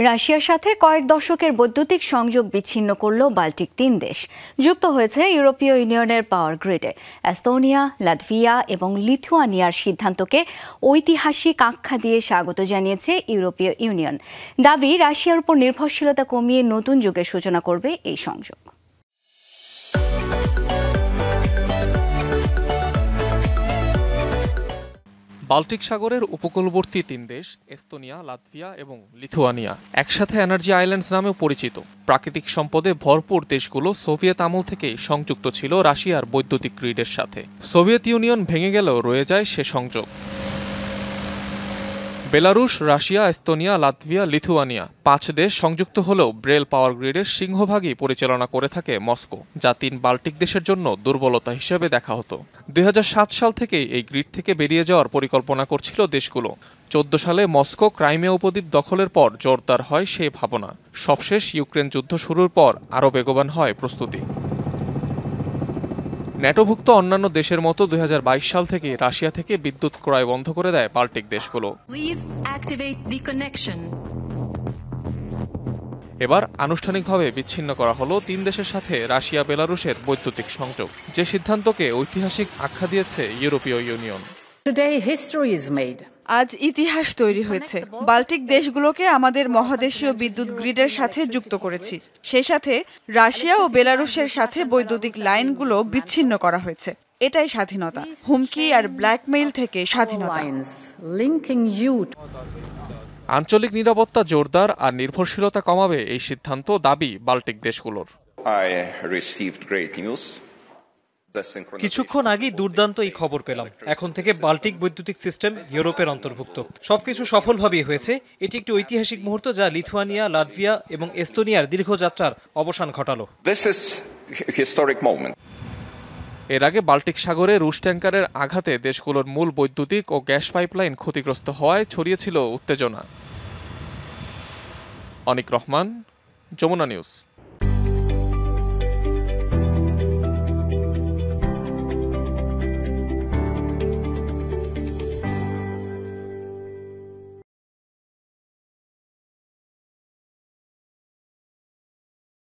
রাশিয়ার সাথে কয়েক দশকের বৈদ্যুতিক সংযোগ বিচ্ছিন্ন করল বাল্টিক ৩ দেশ। যুক্ত হয়েছে ইউরোপীয় ইউনিয়নের পাওয়ার গ্রিডে। এস্তোনিয়া, লাটভিয়া এবং লিথুয়ানিয়ার সিদ্ধান্তকে ঐতিহাসিক আখ্যা দিয়ে স্বাগত জানিয়েছে ইউরোপীয় ইউনিয়ন। দাবি, রাশিয়ার উপর নির্ভরশীলতা কমিয়ে নতুন যুগের সূচনা করবে এই সংযোগ। বাল্টিক সাগরের উপকূলবর্তী ৩ দেশ এস্তোনিয়া, লাটভিয়া এবং লিথুয়ানিয়া একসাথে এনার্জি আইল্যান্ডস নামেও পরিচিত। প্রাকৃতিক সম্পদে ভরপুর দেশগুলো সোভিয়েত আমল থেকেই সংযুক্ত ছিল রাশিয়ার বৈদ্যুতিক গ্রিডের সাথে। সোভিয়েত ইউনিয়ন ভেঙে গেলেও রয়ে যায় সে সংযোগ। Belarus, Russia, Estonia, Latvia, Lithuania ৫ দেশ সংযুক্ত হলেও ব্রেল পাওয়ার গ্রিডের সিংহভাগই পরিচালনা করে থাকে মস্কো, যা ৩ বাল্টিক দেশের জন্য দুর্বলতা হিসেবে দেখা হতো। ২০০৭ সাল থেকেই এই গ্রিড থেকে বেরিয়ে যাওয়ার পরিকল্পনা করছিল দেশগুলো। ১৪ সালে মস্কো ক্রাইমিয়া উপদ্বীপ দখলের পর জোরদার হয় সেই ভাবনা। সবশেষ ইউক্রেন যুদ্ধ শুরুর পর আরও বেগবান হয় প্রস্তুতি। ন্যাটোভুক্ত অন্যান্য দেশের মতো ২০২২ সাল থেকে রাশিয়া থেকে বিদ্যুৎ ক্রয় বন্ধ করে দেয় বাল্টিক দেশগুলো। এবার আনুষ্ঠানিকভাবে বিচ্ছিন্ন করা হলো ৩ দেশের সাথে রাশিয়া বেলারুশের বৈদ্যুতিক সংযোগ, যে সিদ্ধান্তকে ঐতিহাসিক আখ্যা দিয়েছে ইউরোপীয় ইউনিয়ন। আজ ইতিহাস তৈরি হয়েছে। বাল্টিক দেশগুলোকে আমাদের মহাদেশীয় বিদ্যুৎ গ্রিডের সাথে যুক্ত করেছি। সেই সাথে রাশিয়া ও বেলারুশের সাথে বৈদ্যুতিক লাইনগুলো বিচ্ছিন্ন করা হয়েছে। এটাই স্বাধীনতা, হুমকি আর ব্ল্যাকমেইল থেকে স্বাধীনতা। আঞ্চলিক নিরাপত্তা জোরদার আর নির্ভরশীলতা কমাবে এই সিদ্ধান্ত, দাবি বাল্টিক দেশগুলোর। কিছুক্ষণ আগেই দুর্দান্ত এই খবর পেলাম। এখন থেকে বাল্টিক বৈদ্যুতিক সিস্টেম ইউরোপের অন্তর্ভুক্ত। সবকিছু সফলভাবেই হয়েছে। এটি একটি ঐতিহাসিক মুহূর্ত, যা লিথুয়ানিয়া, লাটভিয়া এবং এস্তোনিয়ার দীর্ঘযাত্রার অবসান ঘটালো। এর আগে বাল্টিক সাগরে রুশ ট্যাঙ্কারের আঘাতে দেশগুলোর মূল বৈদ্যুতিক ও গ্যাস পাইপলাইন ক্ষতিগ্রস্ত হওয়ায় ছড়িয়েছিল উত্তেজনা। অনিক রহমান, যমুনা নিউজ।